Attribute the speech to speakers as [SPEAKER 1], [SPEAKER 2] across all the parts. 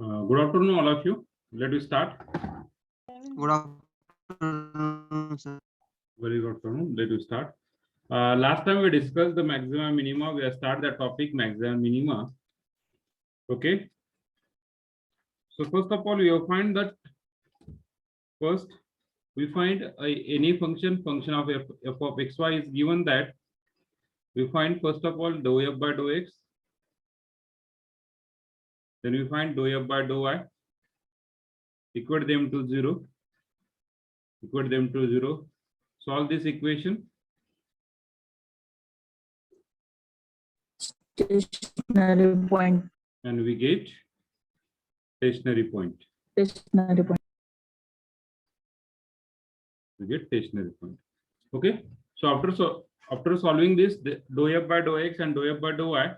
[SPEAKER 1] Good afternoon, all of you. Let us start.
[SPEAKER 2] Good afternoon, sir.
[SPEAKER 1] Very good afternoon. Let us start. Last time we discussed the maxima and minima. We have started the topic maxima and minima. Okay. So first of all, we will find that first we find any function of f of xy is given that we find first of all dou f by dou x. Then we find dou f by dou y. Equate them to 0. Equate them to 0. Solve this equation.
[SPEAKER 3] Stationary point.
[SPEAKER 1] And we get stationary point.
[SPEAKER 3] Stationary point.
[SPEAKER 1] We get stationary point. Okay. So after solving this, the dou f by dou x and dou f by dou y.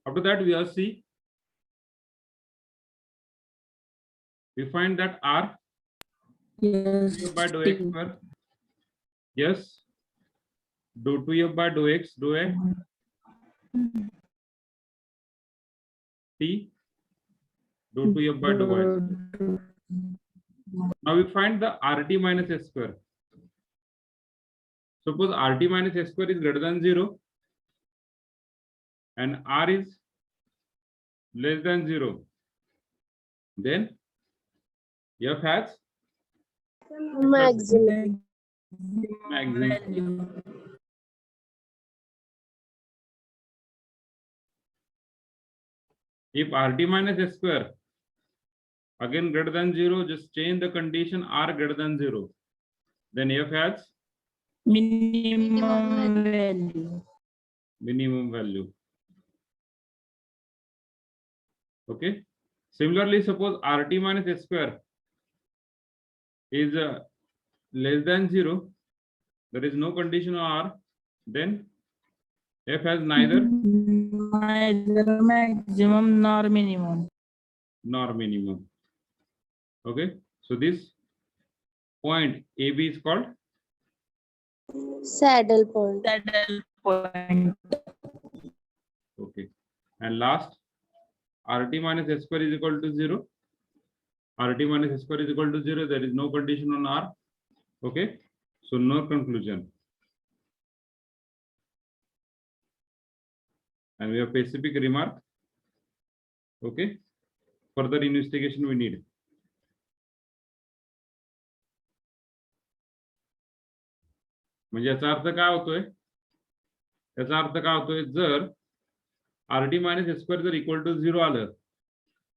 [SPEAKER 1] After that, we will see. We find that r
[SPEAKER 3] Yes.
[SPEAKER 1] dou f by dou x square. Yes. Dou 2f by dou x dou a t dou 2f by dou y. Now we find the rt minus s square. Suppose rt minus s square is greater than 0 and r is less than 0. Then f has
[SPEAKER 3] Maximum.
[SPEAKER 1] maximum. If rt minus s square again greater than 0, just change the condition r greater than 0. Then f has
[SPEAKER 3] Minimum value.
[SPEAKER 1] minimum value. Okay. Similarly, suppose rt minus s square is less than 0. There is no condition on r. Then f has neither
[SPEAKER 3] Maximum nor minimum.
[SPEAKER 1] nor minimum. Okay. So this point AB is called
[SPEAKER 4] Saddle point.
[SPEAKER 3] Saddle point.
[SPEAKER 1] okay. And last rt minus s square is equal to 0. rt minus s square is equal to 0. There is no condition on r. Okay. So no conclusion. And we have specific remark. Okay. Further investigation we need. म्हणजे याचा अर्थ काय होतोय? याचा अर्थ काय होतोय? जर rt minus s square जर equal to 0 आलं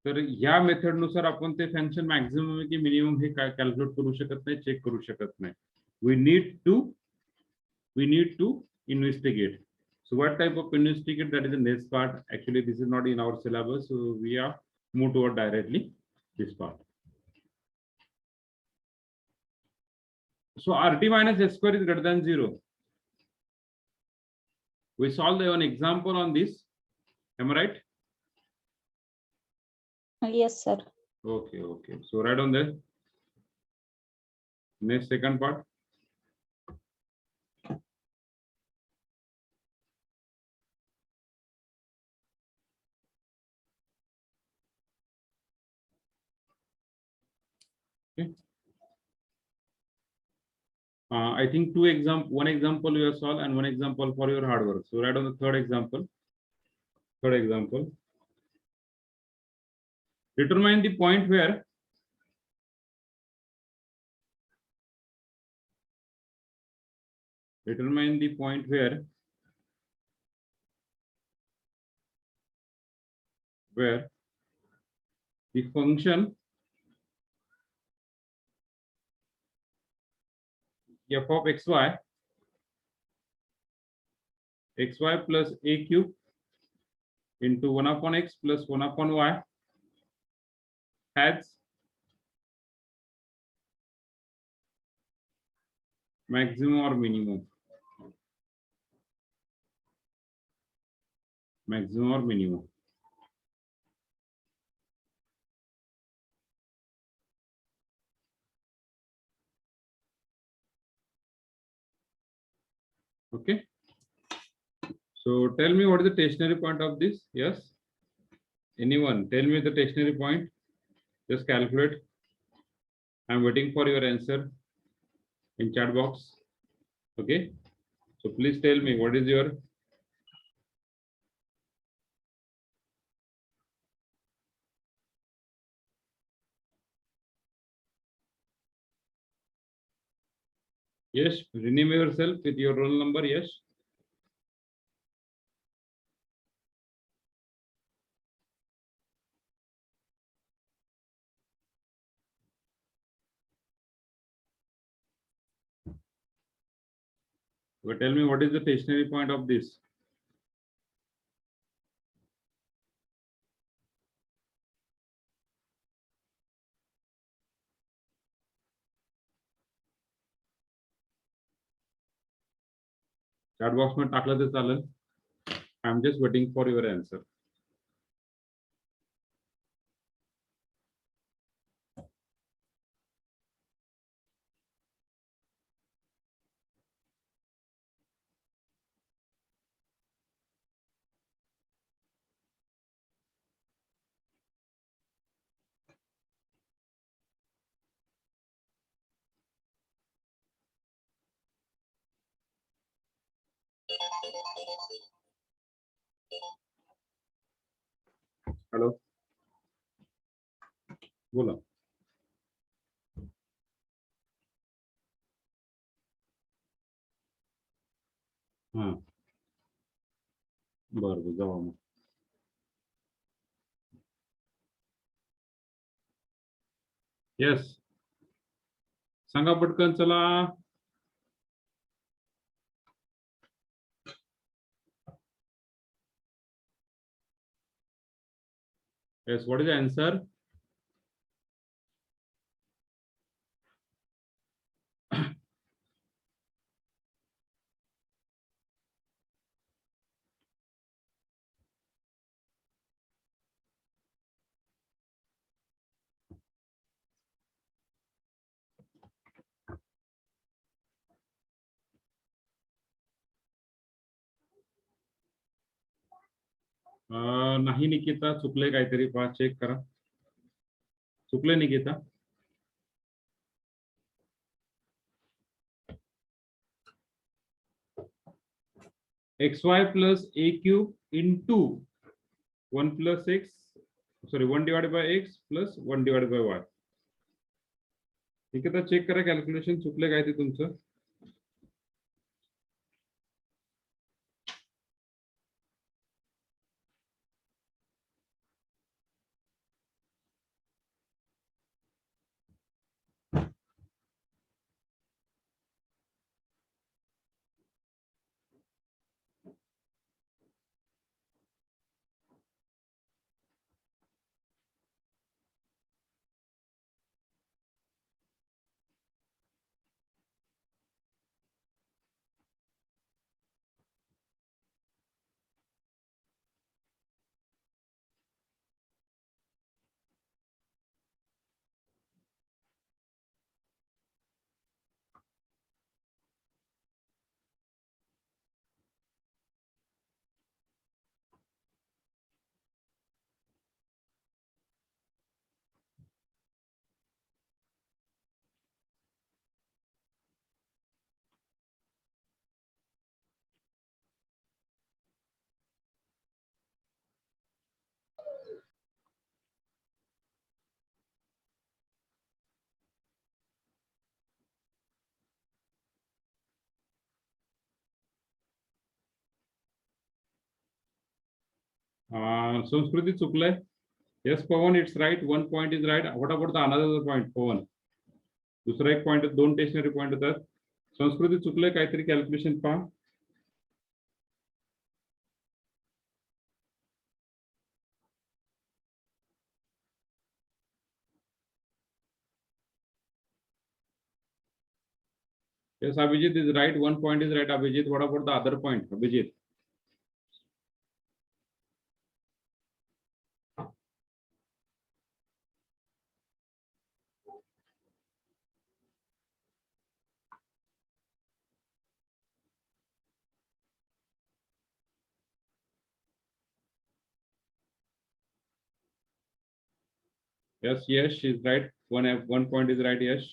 [SPEAKER 1] तर या मेथड नुसार आपण ते फंक्शन मॅक्सिमम की मिनिमम हे काय कॅल्क्युलेट करू शकत नाही, चेक करू शकत नाही. We need to investigate. So what type of investigate? That is the next part. Actually, this is not in our syllabus, so we are move toward directly this part. So rt minus s square is greater than 0. We solved one example on this. Am I right?
[SPEAKER 4] Yes, sir.
[SPEAKER 1] Okay, okay. So right on there. Next second part. Okay. I think one example you have solved and one example for your hard work. So right on the third example. Determine the point where the function f of xy plus a cube into 1 upon x plus 1 upon y has maximum or minimum. Maximum or minimum. Okay. So tell me what is the stationary point of this? Yes. Anyone tell me the stationary point? Just calculate. I'm waiting for your answer in chat box. Okay, so please tell me what is your yes, rename yourself with your roll number. Yes. But tell me what is the stationary point of this? Chat box में टाकलं तर चालेल. I'm just waiting for your answer. Hello. बोला. हां. बरं जावा मग. Yes. सांगा पटकन चला. Yes, what is the answer? नाही निकिता, चुकले काहीतरी. पहा, चेक करा. चुकले Nikita. xy plus a cube into 1 plus x, sorry, 1 divided by x plus 1 divided by y. Nikita check करा कॅल्क्युलेशन. चुकले काय ते तुमचं. संस्कृती चुकलंय. Yes, Pawan, it's right. One point is right. What about the another point, Pawan? दुसरा एक point, दोन stationary point होतात. संस्कृती चुकलंय काहीतरी कॅल्क्युलेशन पहा. Yes, Abhijit is right. One point is right, Abhijit. What about the other point, Abhijit? Yes, yes, is right. One point is right. Yes.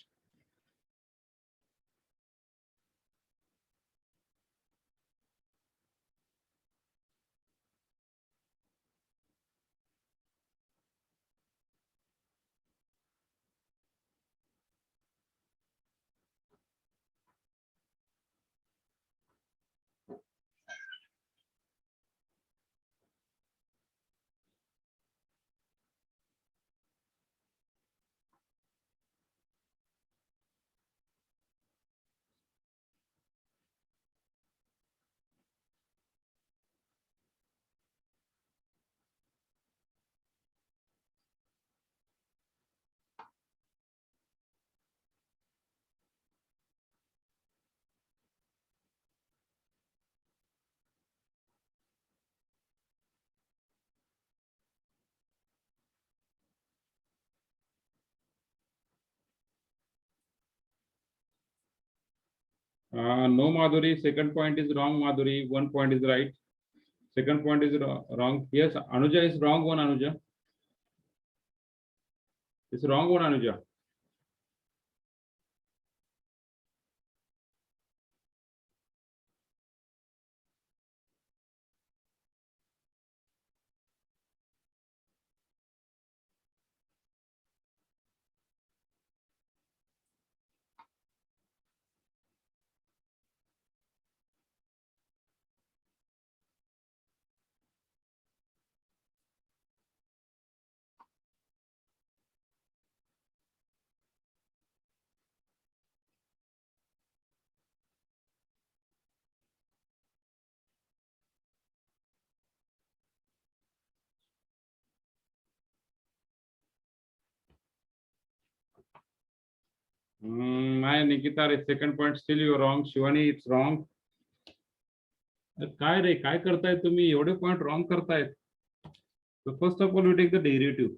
[SPEAKER 1] No, Madhuri. Second point is wrong, Madhuri. One point is right. Second point is wrong. Yes, Anuja is wrong. One Anuja. It's wrong. One Anuja. My Nikita, second point still you're wrong. Shivani, it's wrong. काय रे काय करताय तुम्ही एवढे point wrong करतायत. So first of all, we take the derivative.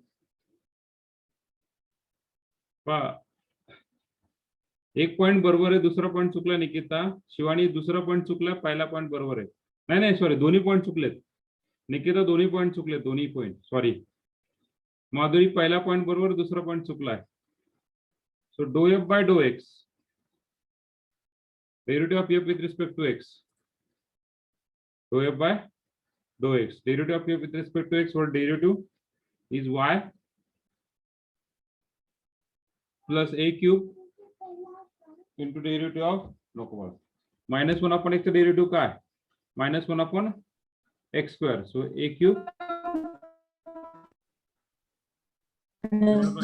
[SPEAKER 1] एक point बरोबर आहे, दुसरा पॉइंट चुकला निकिता. शिवानी दुसरा पॉइंट चुकला, पहिला पॉइंट बरोबर आहे. नाही नाही सॉरी, दोन्ही पॉइंट चुकलेत. निकिता दोन्ही पॉइंट चुकलेत, दोन्ही पॉइंट सॉरी. माधुरी पहिला पॉइंट बरोबर, दुसरा पॉइंट चुकलाय. So do f by do x, derivative of f with respect to x. Do f by do x, derivative of f with respect to x, और derivative is y plus a cube into derivative of minus 1 upon x derivative काय minus 1 upon x square, so a cube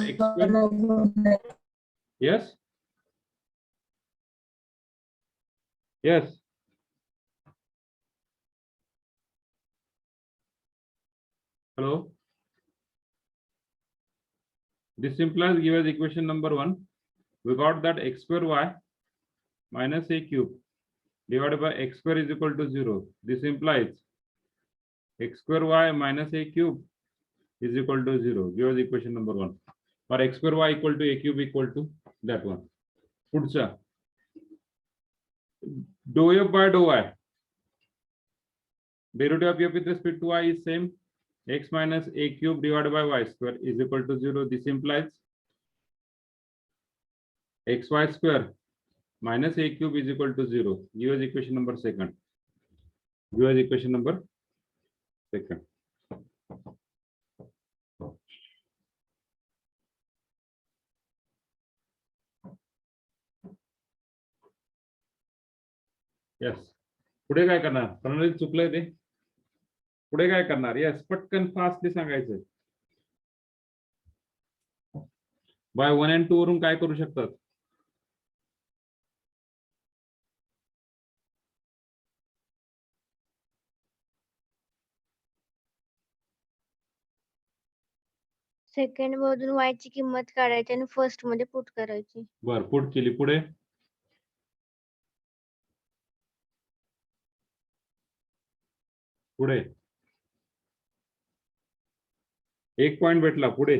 [SPEAKER 1] x square. Yes, yes, hello. This implies, give us equation number 1. We got that x square y minus a cube divided by x square is equal to 0. This implies x square y minus a cube is equal to 0. Give us equation number 1. Or x square y equal to a cube equal to that one. पुढचा dou f by dou y, derivative of f with respect to y is same, x minus a cube divided by y square is equal to 0. This implies xy square minus a cube is equal to 0. Give us equation number second. Give us equation number second. Yes. पुढे काय करणार, प्रणाली चुकलंय ते. पुढे काय करणार, yes पटकन fastly सांगायचं. बाय 1 and 2 वरून काय करू शकतात.
[SPEAKER 4] सेकंड मधून y ची किंमत काढायची आणि फर्स्ट मध्ये पुट करायची.
[SPEAKER 1] बर, पुट केली. पुढे पुढे एक पॉइंट भेटला. पुढे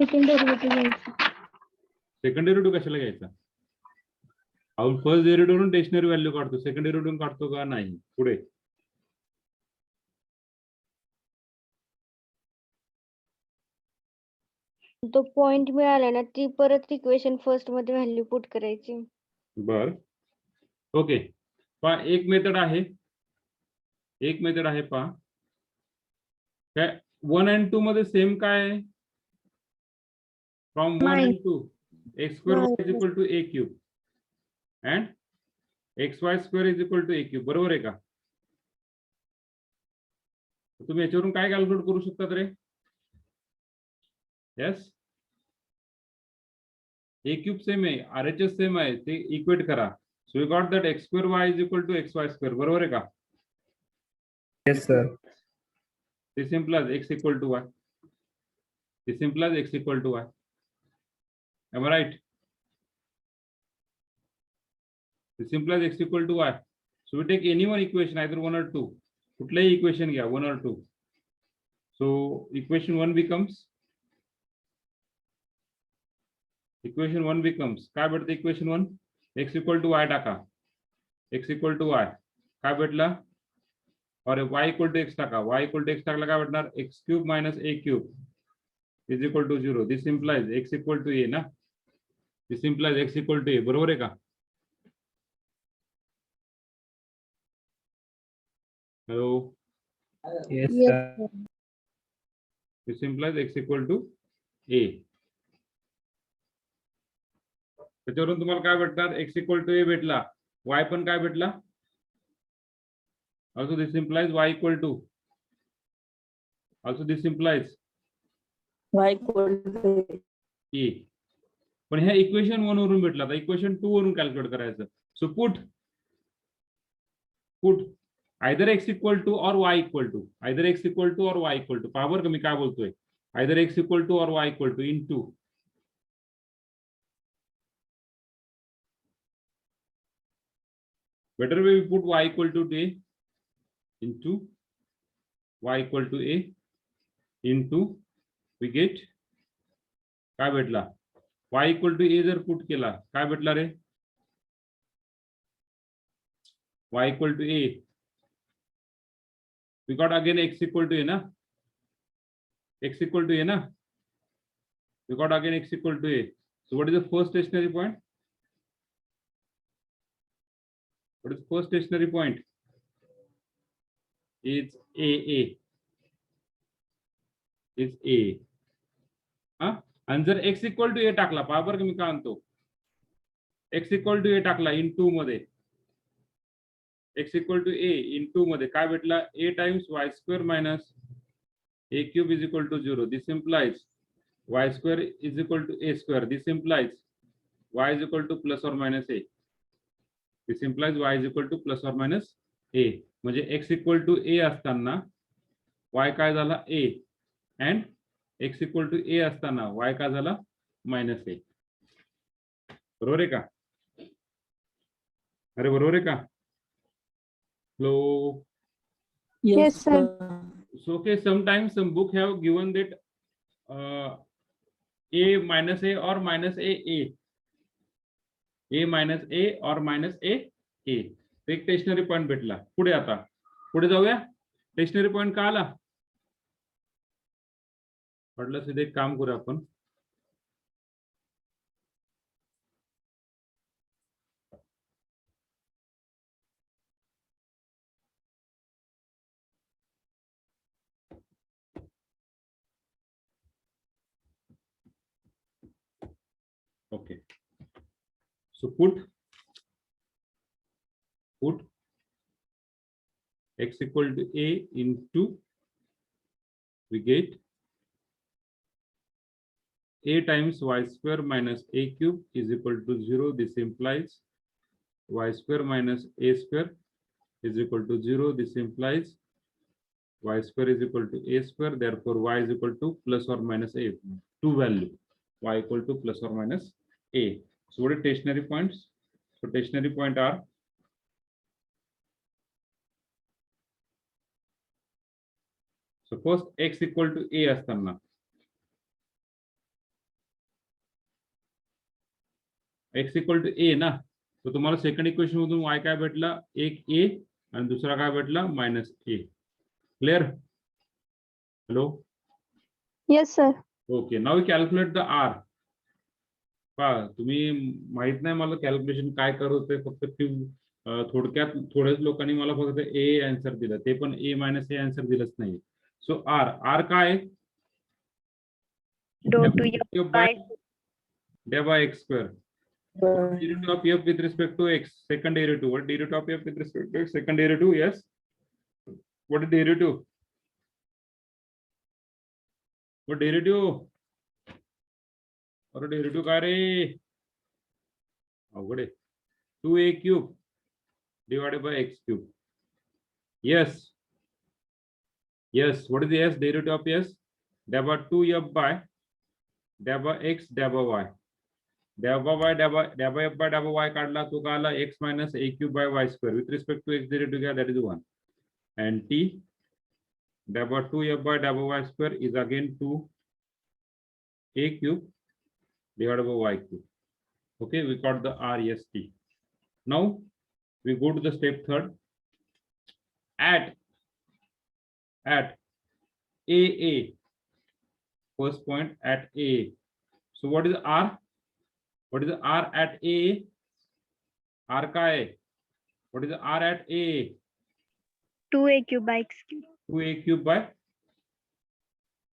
[SPEAKER 4] सेकंड डेरिव्हेटिव्ह घ्यायची.
[SPEAKER 1] सेकंड डेरिव्हेटिव्ह कशाला घ्यायचा. आपण फर्स्ट डेरिव्हेटिव्ह वरून टेशनरी व्हॅल्यू काढतो, सेकंड डेरिव्हेटिव्ह काढतो का नाही. पुढे
[SPEAKER 4] तो पॉइंट मिळाला ना ती परत इक्वेशन फर्स्ट मध्ये व्हॅल्यू पुट करायची.
[SPEAKER 1] बर ओके पहा एक मेथड आहे पहा काय 1 and 2 मध्ये सेम काय आहे from 1 and 2 x square y is equal to a cube and xy square is equal to a cube बरोबर आहे का तुम्ही याच्यावरून काय कॅल्क्युलेट करू शकतात रे यस a cube सेम आहे RHS सेम आहे ते इक्वेट करा so we got that x square y is equal to xy square बरोबर आहे का
[SPEAKER 5] Yes, sir.
[SPEAKER 1] this implies x equal to y this implies x equal to y am I right this implies x equal to y so we take any one equation either 1 or 2 कुठलेही equation घ्या 1 or 2 so equation 1 becomes काय भेटतं equation 1 x equal to y टाका x equal to y काय भेटला और y equal to x टाका y equal to x टाकला काय भेटणार x cube minus a cube is equal to 0 this implies x equal to a ना this implies x equal to a बरोबर आहे का hello
[SPEAKER 5] Yes,
[SPEAKER 4] Yes,
[SPEAKER 5] sir.
[SPEAKER 4] sir.
[SPEAKER 1] this implies x equal to a त्याच्यावरून तुम्हाला काय भेटणार x equal to a भेटला y पण काय भेटला also this implies y equal to also this implies
[SPEAKER 3] y equal to
[SPEAKER 1] a पण ह्या इक्वेशन 1 वरून भेटला आता इक्वेशन 2 वरून कॅल्क्युलेट करायचं so put either x equal to or y equal to either x equal to or y equal to power कमी काय बोलतोय either x equal to or y equal to into better way we put y equal to a into y equal to a into we get काय भेटला y equal to a जर put केला काय भेटला रे y equal to a we got again x equal to a na x equal to a na we got again x equal to a so what is the first stationary point what is the first stationary point it's a is a हा आणि जर x equal to a टाकला पहा बरं मी काय म्हणतो x equal to a टाकला in 2 मध्ये x equal to a in 2 मध्ये काय भेटला a times y square minus a cube is equal to 0 this implies y square is equal to a square this implies y is equal to plus or minus a this implies y is equal to plus or minus a म्हणजे x equal to a असताना y काय झाला a and x equal to a असताना y काय झाला minus a बरोबर आहे का अरे बरोबर आहे का Hello.
[SPEAKER 3] yes, sir.
[SPEAKER 1] So okay, sometimes some book have given that a minus a or minus a minus a or minus a तो एक स्टेशनरी पॉइंट भेटला पुढे आता पुढे जाऊया स्टेशनरी पॉइंट का आला म्हटलं सीधे एक काम करू आपण okay so put x equal to a into we get a times y square minus a cube is equal to 0 this implies y square minus a square is equal to 0 this implies y square is equal to a square therefore y is equal to plus or minus a two value y equal to plus or minus a so what are stationary points so stationary point are so first x equal to a असताना x equal to a ना तो तुम्हाला second equation मधून y काय भेटला एक a आणि दुसरा काय भेटला minus a clear hello
[SPEAKER 4] Yes, sir.
[SPEAKER 1] Okay, now calculate the R. पहा, तुम्ही माहित नाही मला कॅल्क्युलेशन काय करत होते, फक्त थोडक्यात थोड्याच लोकांनी मला फक्त ए आन्सर दिलं, ते पण ए मायनस ए आन्सर दिलंच नाही. सो आर काय
[SPEAKER 4] Dou to f by
[SPEAKER 1] by x square.
[SPEAKER 3] Bye.
[SPEAKER 1] Derivative of f with respect to x, second derivative. What derivative of f with respect to x? Second derivative, yes. What is derivative? What derivative? और derivative काय रे? अवघड आहे. 2a cube divided by x cube. Yes. Yes. What is the s? Derivative of s? Del by 2f by del by x del by y. Del by y del by f by del by y काढला तो काय आला x minus a cube by y square. With respect to x derivative क्या, that is 1. And t del by 2f by del by y square is again 2a cube divided by y cube. Okay, we got the RST. Now we go to the step third. At AA, first point at AA. So what is R? What is R at AA? R का है? What is R at AA?
[SPEAKER 4] 2a cube by x cube.
[SPEAKER 1] 2a cube by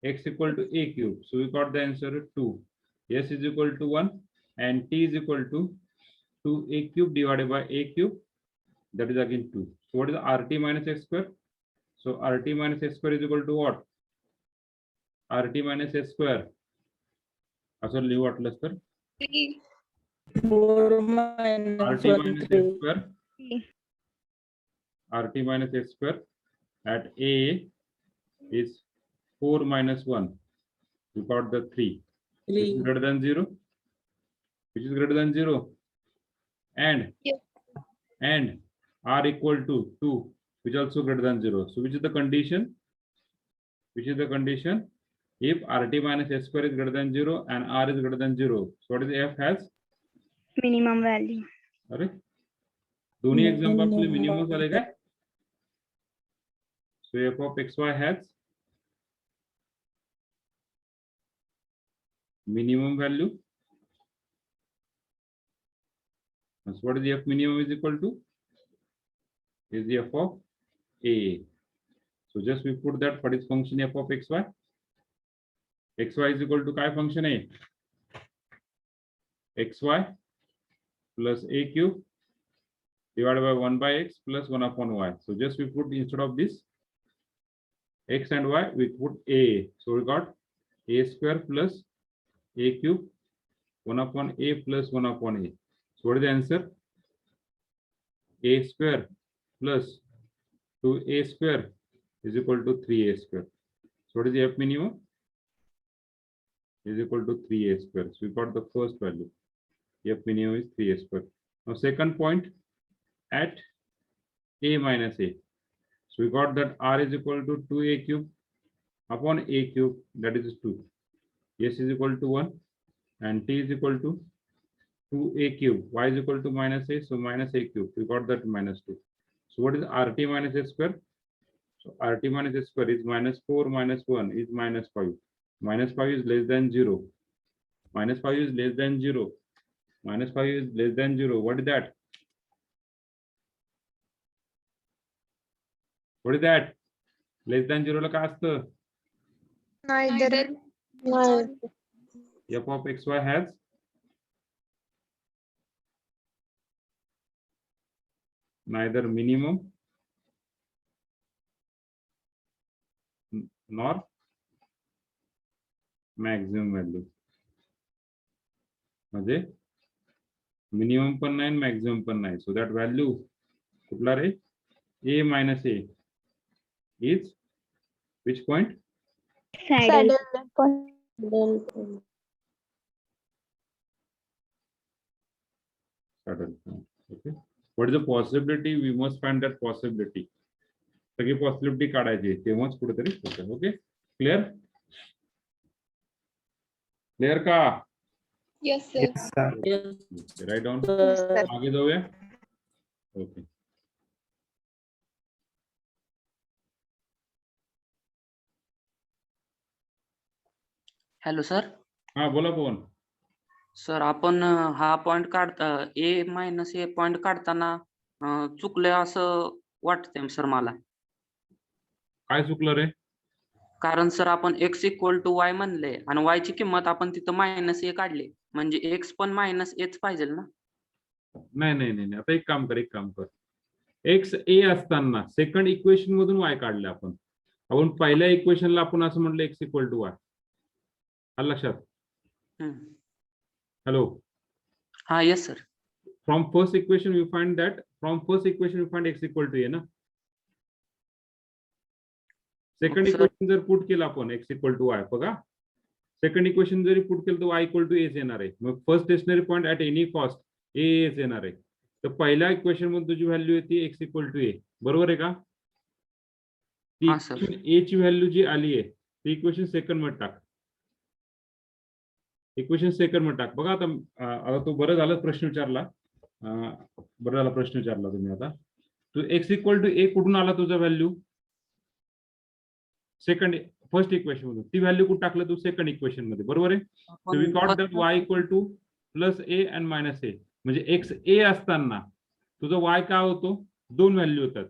[SPEAKER 1] x equal to a cube. So we got the answer 2. S is equal to 1 and t is equal to 2a cube divided by a cube. That is again 2. So what is RT minus x square? So RT minus x square is equal to what? RT minus x square. असं लिहू वाटलं तर
[SPEAKER 3] 4 minus
[SPEAKER 1] RT
[SPEAKER 3] 1
[SPEAKER 1] minus
[SPEAKER 3] 3.
[SPEAKER 1] x square. RT minus x square at A is 4 minus 1. We got the 3. Which is
[SPEAKER 3] 3.
[SPEAKER 1] greater than 0? Which is greater than 0? And R equal to 2, which is also greater than 0. So which is the condition? Which is the condition? If RT minus s square is greater than 0 and R is greater than 0. So what is f has?
[SPEAKER 4] Minimum value.
[SPEAKER 1] अरे दोन्ही example आपले
[SPEAKER 3] Minimum
[SPEAKER 1] minimum झाले काय? So f of xy has minimum value. So what is the f minimum is equal to? Is the f of a. So just we put that what is function f of xy. Xy is equal to काय function है? Xy plus a cube divided by 1 by x plus 1 upon y. So just we put instead of this x and y, we put a. So we got a square plus a cube 1 upon a plus 1 upon a. So what is the answer? A square plus 2a square is equal to 3a square. So what is the f minimum? Is equal to 3a square. So we got the first value. F minimum is 3a square. Now second point at a minus a. So we got that r is equal to 2a cube upon a cube, that is 2. S is equal to 1 and t is equal to 2a cube. Y is equal to minus a, so minus a cube. We got that minus 2. So what is RT minus a square? So RT minus a square is minus 4 minus 1 is minus 5. Minus 5 is less than 0. Minus 5 is less than 0. Minus 5 is less than 0. What is that? What is that? Less than 0 ला काय असतं?
[SPEAKER 4] Neither.
[SPEAKER 1] F of xy has neither minimum nor maximum value. म्हणजे minimum पण नाही maximum पण नाही. So that value कुठला रे? a minus a is which point?
[SPEAKER 4] Saddle.
[SPEAKER 1] Saddle point. Okay. What is the possibility? We must find that possibility. सगळी possibility काढायची तेव्हाच कुठेतरी होतं. Okay, clear? क्लिअर का?
[SPEAKER 6] Yes, sir.
[SPEAKER 5] Yes, sir.
[SPEAKER 3] Yes,
[SPEAKER 1] write down.
[SPEAKER 3] sir.
[SPEAKER 1] आगे जाऊया. Okay.
[SPEAKER 7] Hello sir.
[SPEAKER 1] हा बोला पवन.
[SPEAKER 7] सर आपण हा पॉइंट काढता ए मायनस ए पॉइंट काढताना चुकले असं वाटतंय सर मला.
[SPEAKER 1] काय चुकलं रे?
[SPEAKER 7] कारण सर आपण एक्स इक्वल टू वाय म्हणले आणि वाय ची किंमत आपण तिथं मायनस ए काढली, म्हणजे एक्स पण मायनस एच पाहिजे ना.
[SPEAKER 1] नाही नाही नाही नाही. आता एक काम कर. एक्स ए असताना सेकंड इक्वेशन मधून वाय काढले आपण. आपण पहिल्या इक्वेशनला आपण असं म्हटलं एक्स इक्वल टू वाय. आलं लक्षात?
[SPEAKER 7] हम्म.
[SPEAKER 1] हॅलो.
[SPEAKER 7] हा yes sir.
[SPEAKER 1] From first equation we find x equal to a ना. सेकंड
[SPEAKER 7] मग सर-
[SPEAKER 1] इक्वेशन जर पुट केलं आपण एक्स इक्वल टू वाय, बघा सेकंड इक्वेशन जरी पुट केलं तर वाय इक्वल टू एच येणार आहे. मग first stationary point at any cost h येणार आहे. तर पहिल्या इक्वेशन मध्ये तुझी व्हॅल्यू येते एक्स इक्वल टू ए, बरोबर आहे का? ती
[SPEAKER 7] हा, सर.
[SPEAKER 1] ए ची व्हॅल्यू जी आली आहे ती इक्वेशन सेकंड मध्ये टाक. इक्वेशन सेकंड मध्ये टाक. बघा आता तो बरं झालं प्रश्न विचारला. बरं झाला प्रश्न विचारला तुम्ही. आता तू एक्स इक्वल टू ए कुठून आला तुझा व्हॅल्यू? फर्स्ट इक्वेशन मधून. ती व्हॅल्यू कुठे टाकलं तू? सेकंड इक्वेशन मध्ये, बरोबर आहे? So we got that y equal to plus a and minus a. म्हणजे एक्स ए असताना तुझा वाय काय होतो? दोन व्हॅल्यू होतात.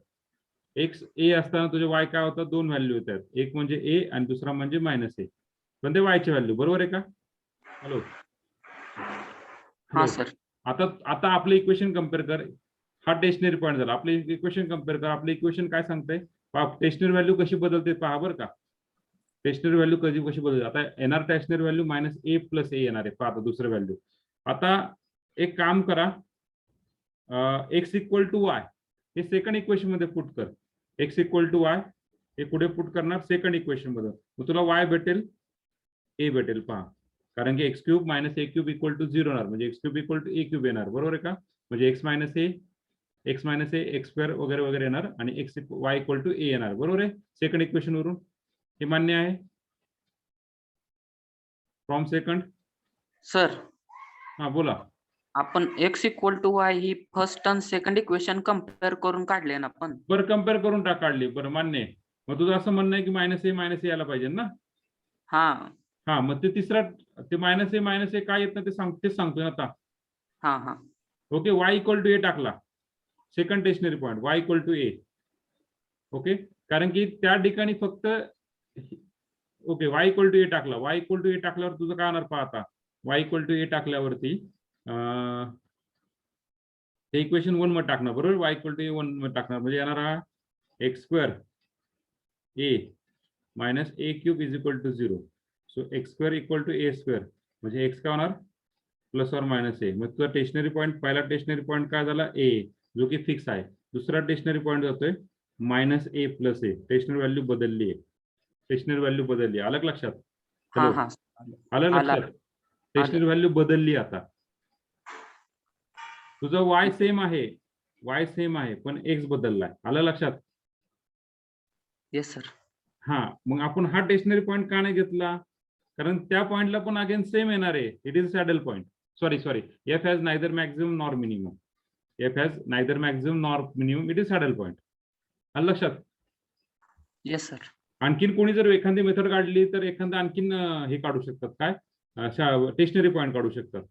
[SPEAKER 1] एक्स ए असताना तुझे वाय काय होतात? दोन व्हॅल्यू होतात. एक म्हणजे ए आणि दुसरा म्हणजे मायनस ए. पण ते वायची व्हॅल्यू, बरोबर आहे का? हॅलो.
[SPEAKER 7] हा सर.
[SPEAKER 1] आता आपलं इक्वेशन कम्पेअर कर. हा टेशनरी पॉईंट झाला. आपले इक्वेशन कम्पेअर कर. आपलं इक्वेशन काय सांगतंय? टेशनरी व्हॅल्यू कशी बदलते पहा बरं का. टेशनरी व्हॅल्यू कशी बदलते? आता येणार stationary value minus a plus ए येणार आहे. पहा आता दुसरं व्हॅल्यू. आता एक काम करा, एक्स इक्वल टू वाय हे सेकंड इक्वेशन मध्ये पुट कर. एक्स इक्वल टू वाय हे पुढे पुट करणार सेकंड इक्वेशन मध्ये. मग तुला वाय भेटेल, ए भेटेल. पहा, कारण की x cube minus a cube equal to 0 येणार. म्हणजे x cube equal to a cube येणार, बरोबर आहे का? म्हणजे x minus a x square वगैरे वगैरे येणार आणि x y equal to a येणार, बरोबर आहे? सेकंड इक्वेशन वरून हे मान्य आहे? From second.
[SPEAKER 7] सर
[SPEAKER 1] हा बोला.
[SPEAKER 7] आपण एक्स इक्वल टू वाय ही फर्स्ट आणि सेकंड इक्वेशन कम्पेअर करून काढले ना आपण.
[SPEAKER 1] बरं कम्पेअर करून काढली, बरं मान्य आहे. मग तुझं असं म्हणणं आहे की मायनस ए यायला पाहिजे ना.
[SPEAKER 7] हा
[SPEAKER 1] हा, मग ते तिसरा ते मायनस ए काय येत ना तेच सांगतोय आता.
[SPEAKER 7] हा हा.
[SPEAKER 1] Okay. Y equal to a टाकला. Second stationary point y equal to a. Okay. कारण की त्या ठिकाणी फक्त okay y equal to a टाकला. वाय इक्वल टू ए टाकल्यावर तुझं काय होणार पहा आता. वाय इक्वल टू ए टाकल्यावरती ते इक्वेशन 1 मध्ये टाकणार, बरोबर? वाय इक्वल टू ए 1 मध्ये टाकणार म्हणजे येणार हा x square a minus a cube is equal to 0. So x square equal to a square म्हणजे एक्स काय होणार? Plus or minus a. मग तुझा टेशनरी पॉईंट पहिला टेशनरी पॉईंट काय झाला? ए, जो की फिक्स आहे. दुसरा टेशनरी पॉईंट जातोय minus a plus a. Stationary value बदलली आहे. टेशनरी व्हॅल्यू बदलली. आलं का लक्षात?
[SPEAKER 7] हा हा.
[SPEAKER 1] आलं लक्षात? टेशनरी व्हॅल्यू बदलली. आता तुझा वाय सेम आहे पण एक्स बदललाय. आलं लक्षात?
[SPEAKER 7] Yes sir.
[SPEAKER 1] हा, मग आपण हा टेशनरी पॉईंट का नाही घेतला? कारण त्या पॉईंटला पण अगेन सेम येणार आहे. It is saddle point. Sorry F has neither maximum nor minimum. It is saddle point. आलं लक्षात?
[SPEAKER 7] Yes sir.
[SPEAKER 1] आणखीन कोणी जर एखादी मेथड काढली तर एखादा आणखीन हे काढू शकतात. काय? टेशनरी पॉईंट काढू शकतात.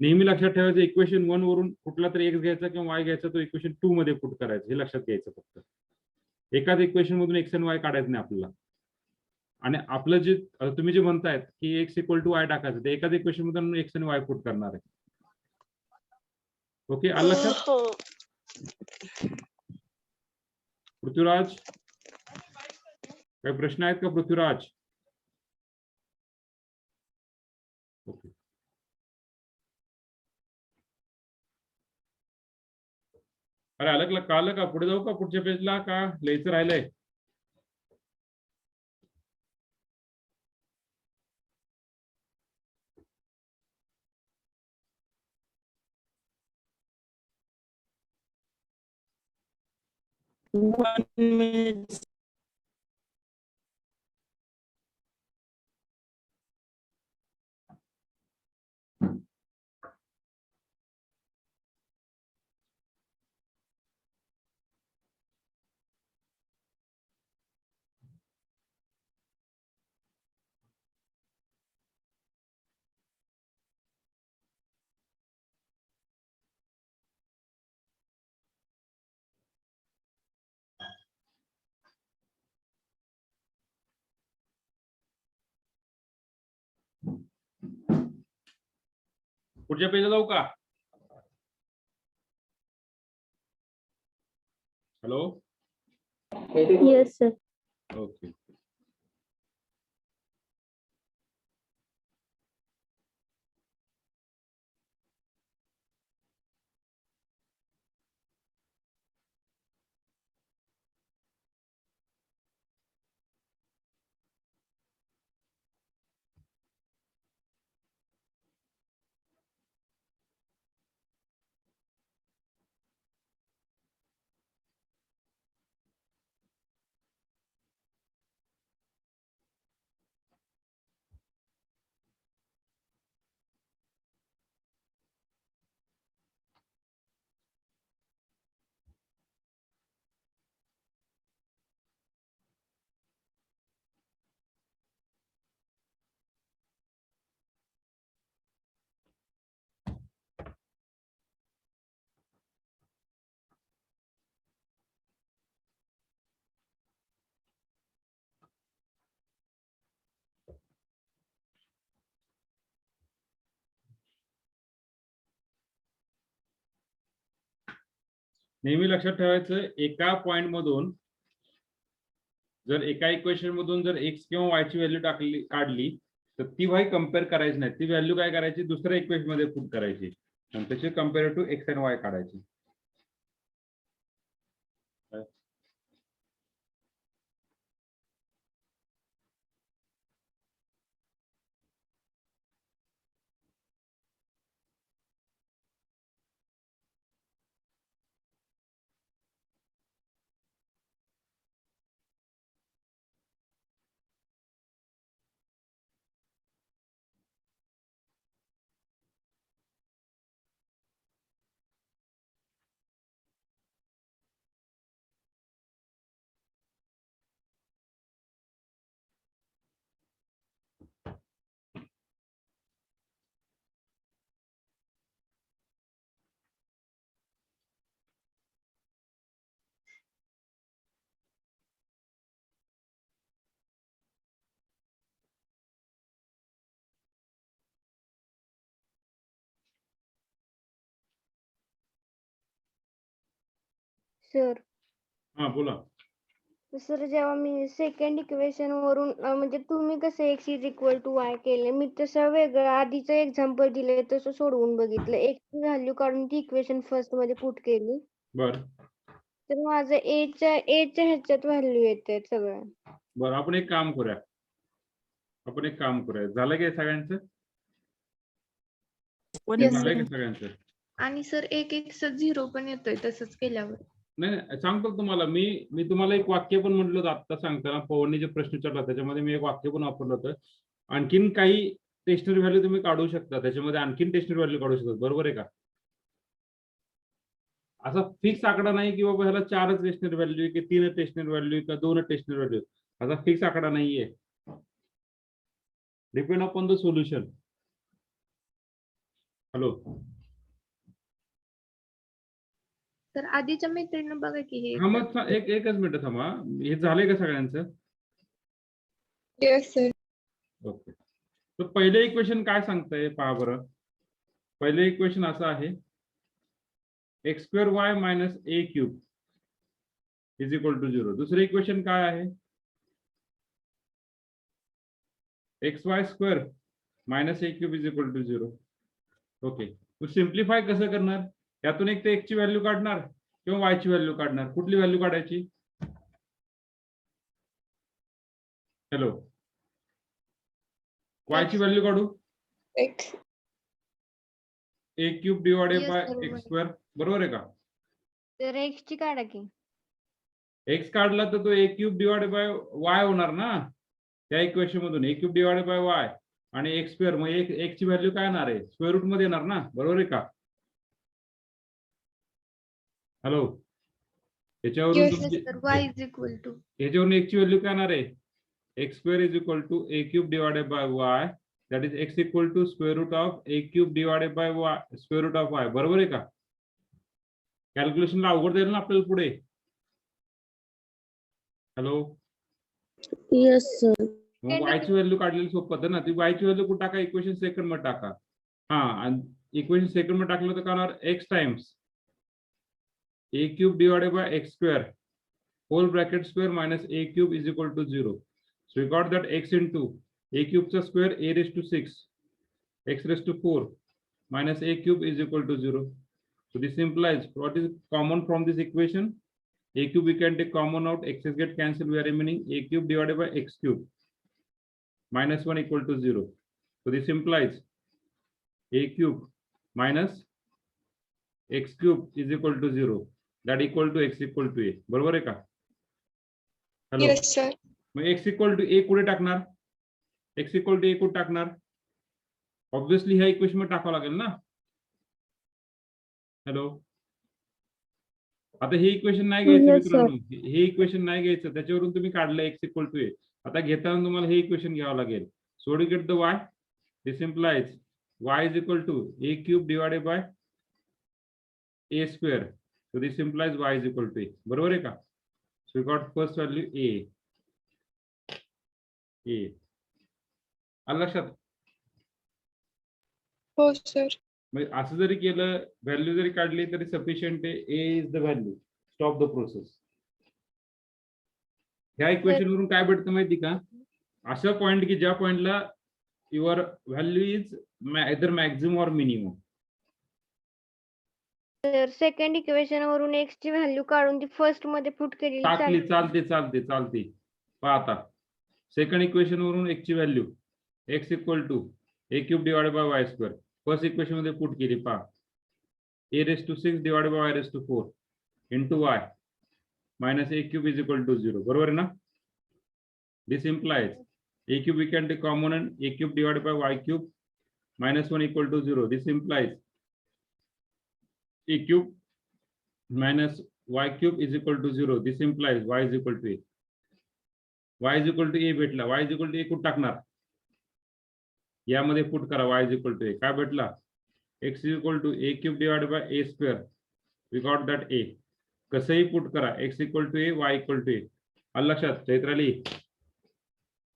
[SPEAKER 1] नेहमी लक्षात ठेवायचं इक्वेशन 1 वरून कुठला तरी एक्स घ्यायचा किंवा वाय घ्यायचा, तो इक्वेशन 2 मध्ये पुट करायचं. हे लक्षात घ्यायचं. फक्त एकाच इक्वेशन मधून एक्स आणि वाय काढायचं नाही आपल्याला. आणि आपलं जे तुम्ही जे म्हणतायत की एक्स इक्वल टू वाय टाकायचं, ते एकाच इक्वेशन मधून एक्स आणि वाय पुट करणार आहे. ओके. आलं लक्षात? पृथ्वीराज, काही प्रश्न आहेत का पृथ्वीराज? ओके. अरे अलग कळलं का? पुढे जाऊ का? पुढच्या पेजला का लिहायचं राहिलंय?
[SPEAKER 3] One minute.
[SPEAKER 1] पुढच्या पेजला जाऊ का? हॅलो.
[SPEAKER 3] Yes, sir.
[SPEAKER 1] ओके. नेहमी लक्षात ठेवायचं, एका पॉइंट मधून जर एका इक्वेशन मधून जर एक्स किंवा वाय ची व्हॅल्यू काढली तर ती वाय कम्पेअर करायची नाही, ती व्हॅल्यू काय करायची, दुसऱ्या इक्वेशन मध्ये पुट करायची आणि त्याची कम्पेअर टू एक्स अँड वाय काढायची.
[SPEAKER 4] सर
[SPEAKER 1] हा बोला.
[SPEAKER 4] सर जेव्हा मी सेकंड इक्वेशन वरून म्हणजे तुम्ही कसं एक्स इज इक्वल टू वाय केले, मी तसं वेगळं आधीचं एक्झाम्पल दिले तसं सोडवून बघितलं. एक्स व्हॅल्यू काढून ती इक्वेशन फर्स्ट मध्ये पुट केली
[SPEAKER 1] बर
[SPEAKER 4] तर माझं एच्या ह्याच्यात व्हॅल्यू येते सगळं.
[SPEAKER 1] बर आपण एक काम करूया, झालं काय सगळ्यांचं?
[SPEAKER 6] Yes,
[SPEAKER 1] झालंय का
[SPEAKER 6] sir.
[SPEAKER 1] सगळ्यांचं?
[SPEAKER 6] आणि सर एक एक झिरो पण येतोय तसंच केल्यावर.
[SPEAKER 1] नाही सांगतो तुम्हाला, मी तुम्हाला एक वाक्य पण म्हटलं होतं आता सांगताना, पवनने जे प्रश्न विचारला त्याच्यामध्ये मी एक वाक्य पण वापरलं होतं. आणखीन काही टेस्टनरी व्हॅल्यू तुम्ही काढू शकता, त्याच्यामध्ये आणखीन टेस्टनरी व्हॅल्यू काढू शकता, बरोबर आहे का? असा फिक्स आकडा नाही की बाबा ह्याला 4च टेस्टनरी व्हॅल्यू की 3 टेस्टनरी व्हॅल्यू का 2 टेस्टनरी व्हॅल्यू, असा फिक्स आकडा नाहीये. Depend upon the solution. Hello.
[SPEAKER 6] तर आधीच्या मेथडनं बघा की हे.
[SPEAKER 1] हा मग एकच मिनिट थांबा, हे झालंय का सगळ्यांचं?
[SPEAKER 6] Yes sir.
[SPEAKER 1] ओके. तर पहिले इक्वेशन काय सांगतंय पहा बरं. पहिले इक्वेशन असं आहे, x square y minus a cube is equal to 0. दुसरे इक्वेशन काय आहे, x y square minus a cube is equal to 0. Okay. तू सिम्प्लिफाय कसं करणार, यातून एक तर एक्स ची व्हॅल्यू काढणार किंवा वाय ची व्हॅल्यू काढणार. कुठली व्हॅल्यू काढायची? हॅलो. वाय ची व्हॅल्यू काढू,
[SPEAKER 6] एक्स.
[SPEAKER 1] ए क्यूब डिवाइडेड
[SPEAKER 6] Yes,
[SPEAKER 1] बाय
[SPEAKER 6] बरोबर.
[SPEAKER 1] एक्स स्क्वेअर, बरोबर आहे का?
[SPEAKER 4] तर एक्स ची काढा की.
[SPEAKER 1] एक्स काढला तर तो ए क्यूब डिवाइडेड बाय वाय होणार ना त्या इक्वेशन मधून. ए क्यूब डिवाइडेड बाय वाय आणि एक्स स्क्वेअर, मग एक्स ची व्हॅल्यू काय येणार आहे, स्क्वेअर रूट मध्ये येणार ना, बरोबर आहे का? हॅलो. याच्यावरून
[SPEAKER 6] येस
[SPEAKER 1] तुमची
[SPEAKER 6] sir. Y is equal to.
[SPEAKER 1] याच्यावरून एक्स ची व्हॅल्यू काय येणार आहे, x square is equal to a cube divided by y, that is x equal to square root of a cube divided by y square root of y, बरोबर आहे का? कॅल्क्युलेशनला अवघड जाईल ना आपल्याला पुढे. हॅलो.
[SPEAKER 3] Yes, sir.
[SPEAKER 1] मग वायची व्हॅल्यू काढलेली सोपं पद्धत ना, ती वायची व्हॅल्यू कुठे टाका, इक्वेशन सेकंड मध्ये टाका. हा, आणि इक्वेशन सेकंड मध्ये टाकलं तर काय होणार x times a cube divided by x square whole bracket square minus a cube is equal to 0. So we got that x into a क्यूबचा square a raise to 6 x raise to 4 minus a cube is equal to 0. So this implies what is common from this equation? A cube we can take common out, x's get cancelled, we are remaining a cube divided by x cube minus 1 equal to 0. So this implies a cube minus x cube is equal to 0. That equal to x equal to a. बरोबर आहे का? Hello.
[SPEAKER 6] Yes, sir.
[SPEAKER 1] Mug x equal to a कुठे टाकणार? x equal to a कुठे टाकणार? Obviously ह्या equation मध्ये टाकावं लागेल ना. हॅलो, आता हे इक्वेशन नाही घ्यायचं
[SPEAKER 3] Yes, sir.
[SPEAKER 1] मित्रांनो, हे इक्वेशन नाही घ्यायचं, त्याच्यावरून तुम्ही काढलं x इक्वल टू ए. आता घेताना तुम्हाला हे इक्वेशन घ्यावं लागेल. So we get the y, this implies y is equal to a cube divided by a square. So this implies y is equal to a. बरोबर आहे का? So we got first value a. आलं लक्षात?
[SPEAKER 6] हो sir.
[SPEAKER 1] म्हणजे असं जरी केलं, value जरी काढली तरी सफिशियंट आहे. A is the value. Stop the process. ह्या इक्वेशन वरून काय भेटतं माहिती का? अशा पॉइंट की ज्या पॉइंटला your value is either maximum or minimum.
[SPEAKER 4] तर सेकंड इक्वेशन वरून x ची व्हॅल्यू काढून ती फर्स्ट मध्ये पुट केलेली
[SPEAKER 1] टाकली
[SPEAKER 4] चालते.
[SPEAKER 1] चालते. पहा आता सेकंड इक्वेशन वरून x ची value x equal to a cube divided by y square first equation मध्ये पुट केली. पहा a raise to 6 divided by y raise to 4 into y minus a cube is equal to 0. बरोबर आहे ना? This implies a cube we can take common and a cube divided by y cube minus 1 equal to 0. This implies a cube minus y cube is equal to 0. This implies y is equal to a. y is equal to a भेटला. y is equal to a कुठे टाकणार? यामध्ये put करा. y is equal to a. काय भेटला? x is equal to a cube divided by a square. We got that a. कसंही put करा. x equal to a, y equal to a. आलं लक्षात? Chaitrali,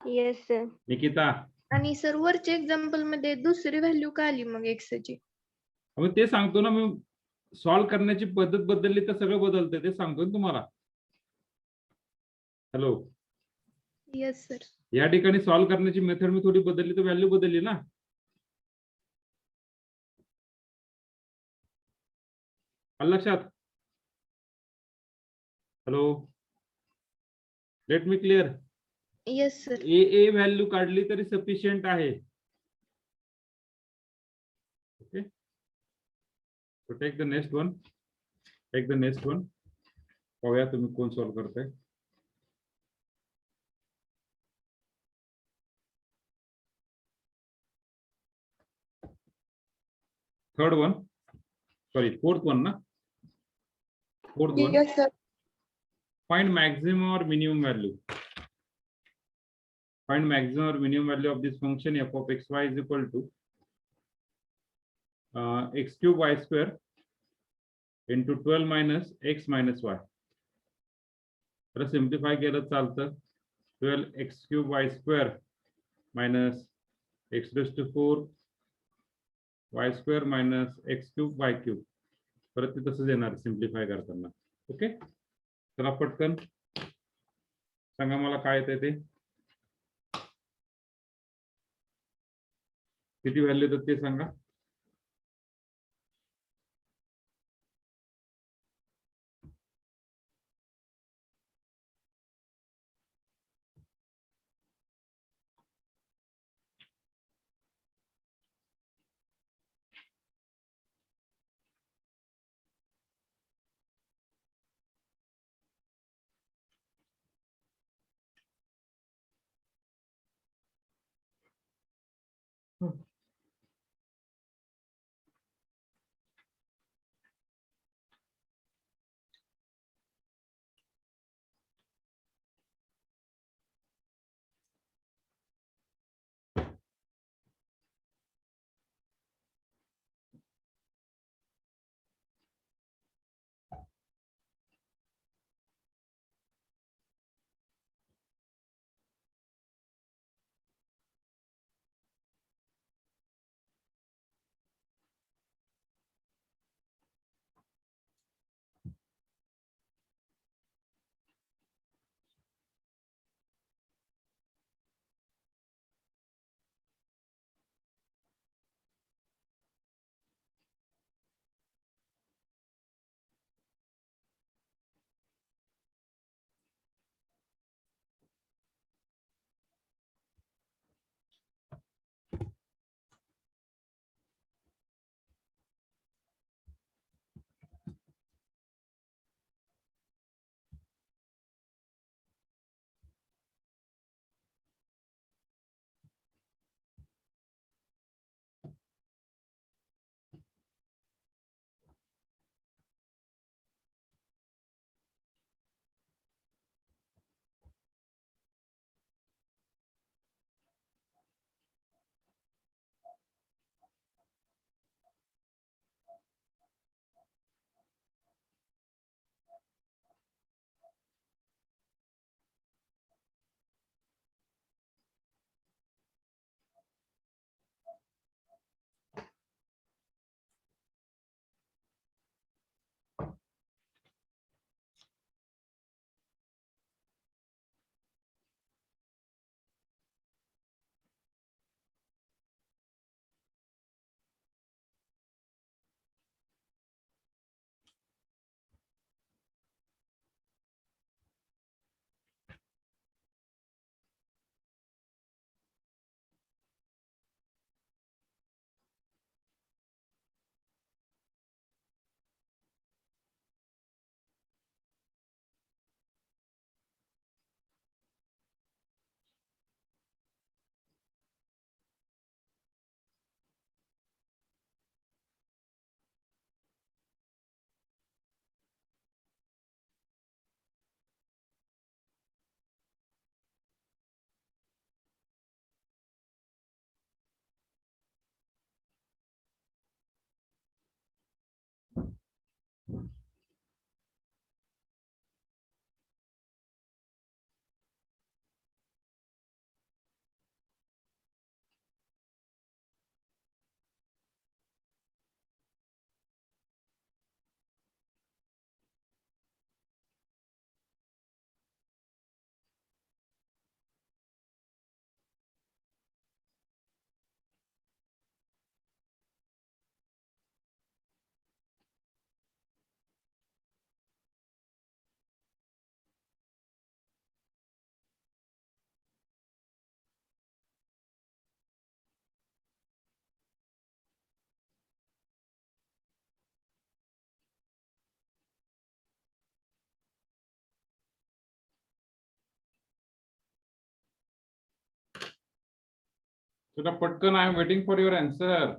[SPEAKER 4] yes sir.
[SPEAKER 1] निकिता,
[SPEAKER 6] आणि sir वरच्या example मध्ये दुसरी व्हॅल्यू का आली मग x ची?
[SPEAKER 1] मग ते सांगतो ना. मी सॉल्व्ह करण्याची पद्धत बदलली तर सगळं बदलतं, ते सांगतो ना तुम्हाला. Hello,
[SPEAKER 6] yes sir.
[SPEAKER 1] या ठिकाणी सॉल्व्ह करण्याची मेथड मी थोडी बदलली तर व्हॅल्यू बदलली ना. आलं लक्षात? Hello, let me clear.
[SPEAKER 6] Yes sir.
[SPEAKER 1] A value काढली तरी सफिशियंट आहे. Okay, so take the next one. पाहूया तुम्ही कोण सॉल्व्ह करताय. Third one, sorry fourth one ना. Fourth one,
[SPEAKER 6] yes sir.
[SPEAKER 1] find maximum or minimum value. Find maximum or minimum value of this function f of xy is equal to x cube y square into 12 minus x minus y. तर simplify केलं चालतं. 12 x cube y square minus x raised to 4 y square minus x cube y cube. परत ते तसंच येणार simplify करताना. Okay, चला पटकन सांगा मला काय येते ते. किती व्हॅल्यू येतात ते सांगा. चला पटकन, I am waiting for your answer.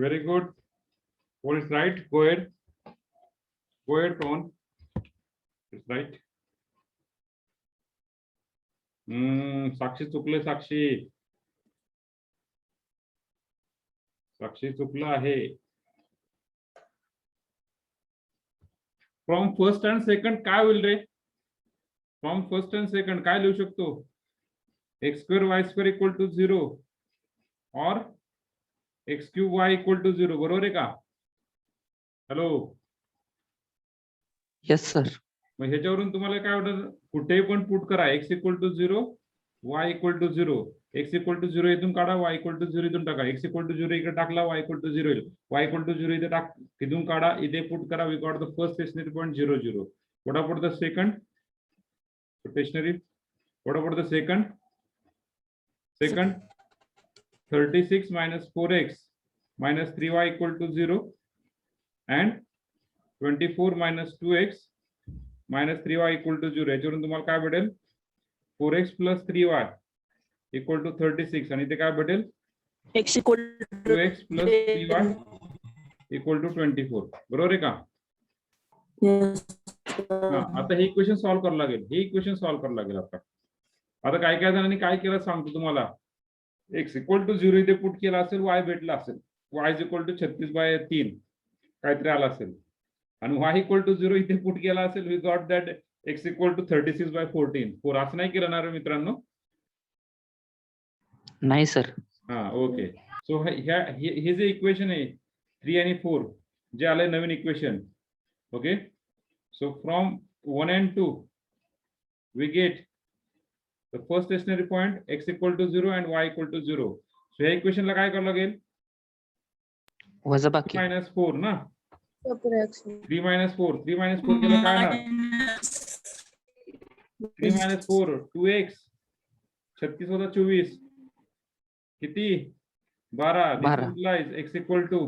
[SPEAKER 1] Very good. All is right. Go ahead. Go ahead, Pawan. It's right. साक्षी चुकले. साक्षी चुकलं आहे. फ्रॉम फर्स्ट अँड सेकंड काय होईल रे? फ्रॉम फर्स्ट अँड सेकंड काय लिहू शकतो? X square y square equal to 0 और x cube y equal to 0. बरोबर आहे का? हॅलो.
[SPEAKER 7] Yes sir.
[SPEAKER 1] मग ह्याच्यावरून तुम्हाला काय वाटतं? कुठेही पण पुट करा. X equal to 0, y equal to 0. X equal to 0 इथून काढा, वाय इक्वल टू 0 इथून टाका. एक्स इक्वल टू 0 इकडे टाकला, वाय इक्वल टू 0 येईल. वाय इक्वल टू 0 इथे टाक, इथून काढा, इथे पुट करा. We got the first stationary point 0 0. What about the second stationary? What about the second? 36 minus 4x minus 3y equal to 0 and 24 minus 2x minus 3y equal to 0. याच्यावरून तुम्हाला काय भेटेल? 4x plus 3y equal to 36 आणि ते काय भेटेल?
[SPEAKER 8] x equal to
[SPEAKER 1] 2x plus 3y equal to 24. बरोबर आहे का? आता हे इक्वेशन सॉल्व्ह करावं लागेल. हे इक्वेशन सॉल्व्ह करावं लागेल आता काय काय जणांनी काय केलं सांगतो तुम्हाला. एक्स इक्वल टू 0 इथे पुट केला असेल, वाय भेटला असेल. वाय इज इक्वल टू 36/3 काहीतरी आला असेल आणि वाय इक्वल टू 0 इथे पुट केला असेल. We got that x equal to 36/14. 4 असं नाही केलं ना रे मित्रांनो?
[SPEAKER 7] नाही सर.
[SPEAKER 1] हा ओके. सो हे जे इक्वेशन आहे 3 आणि 4 जे आलंय नवीन equation. Okay. So from 1 and 2 we get the first stationary point x equal to 0 and y equal to 0. So ह्या इक्वेशनला काय करावं लागेल?
[SPEAKER 7] वजाबाकी.
[SPEAKER 1] 3 - 4 ना. 3 - 4 केलं काय ना? 3 - 4 2x 36 होता 24 किती? 12. x equal to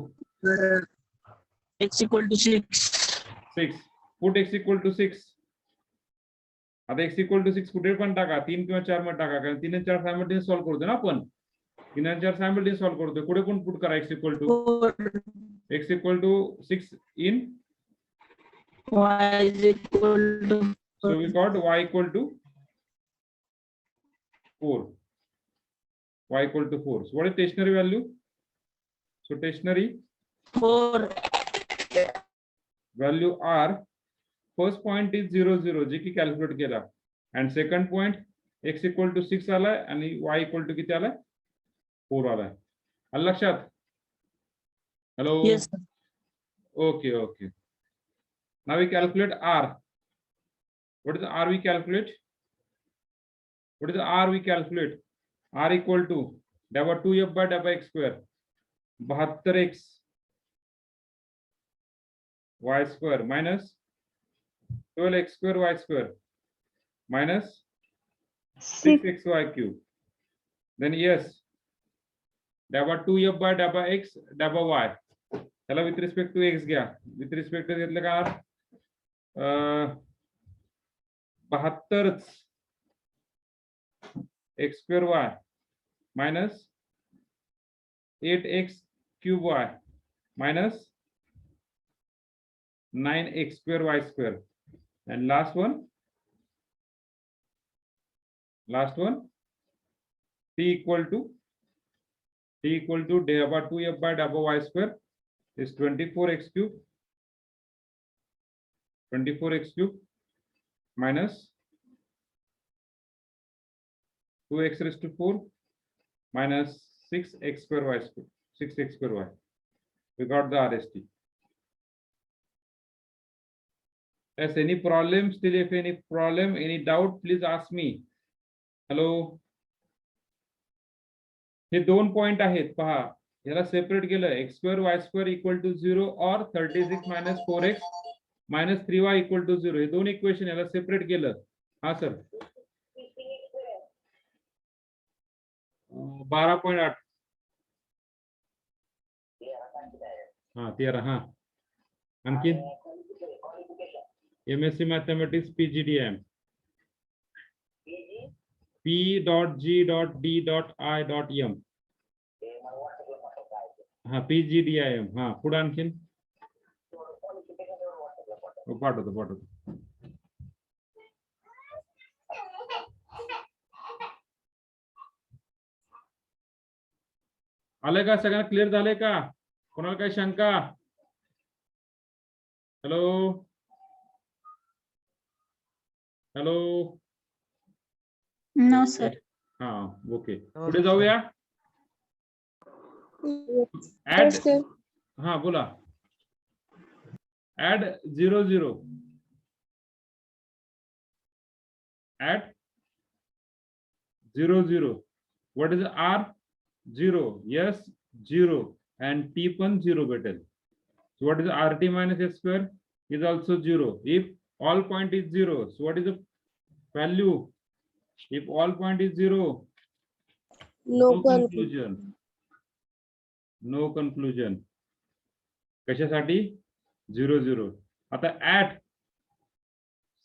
[SPEAKER 1] 6. Put x equal to 6. आता x equal to 6 कुठे पण टाका, 3 किंवा 4 मध्ये टाका, कारण 3 आणि 4 सायमल्टेनियस सॉल्व्ह करतो ना आपण. 3 आणि 4 सायमल्टेनियस सॉल्व्ह करतो. कुठे पण पुट करा x equal to 6 in
[SPEAKER 8] y is equal to
[SPEAKER 1] so we got y equal to 4. Y equal to 4. So what is stationary value? So stationary
[SPEAKER 8] 4.
[SPEAKER 1] value R. First point is 0, 0, जे की calculate केला. And second point, x equal to 6 आलाय आणि y equal to किती आलाय? 4 आलाय. आलं लक्षात? Hello?
[SPEAKER 8] Yes, sir.
[SPEAKER 1] Okay, okay. Now we calculate R. What is the R we calculate? What is the R we calculate? R equal to dabba 2f by dabba x square. 72x y square minus 12x square y square minus 6xy cube. Then yes, dabba 2f by dabba x dabba y. त्याला with respect to x घ्या. With respect to घेतलं का 72 x square y minus 8x cube y minus 9x square y square. And last one t equal to dabba 2f by dabba y square is 24x cube minus 2x raised to 4 minus 6x square y square 6x square y. We got the RST. Yes, any problem? Still, if any problem, any doubt, please ask me. Hello. हे 2 point आहेत पहा. याला separate केलं x square y square equal to 0 or 36 minus 4x minus 3y equal to 0. हे दोन equation याला separate केलं. हा sir 12.8 हा 13 हा आणखी MSc Mathematics PGDM P.G.D.I.M हा PGDIM हा पुढे आणखीन पाठवतो आलंय का सगळ्यांना क्लिअर झालंय का कोणाला काही शंका हॅलो
[SPEAKER 3] No, sir.
[SPEAKER 1] हा ओके पुढे जाऊया ऍड
[SPEAKER 3] Yes, sir.
[SPEAKER 1] हा बोला at 0 0 at 0 0 what is R 0 yes 0 and t पण 0 भेटेल. So what is RT minus x square is also 0 if all point is 0. So what is the value if all point is 0?
[SPEAKER 3] No
[SPEAKER 1] No conclusion. कशासाठी 0 0. आता at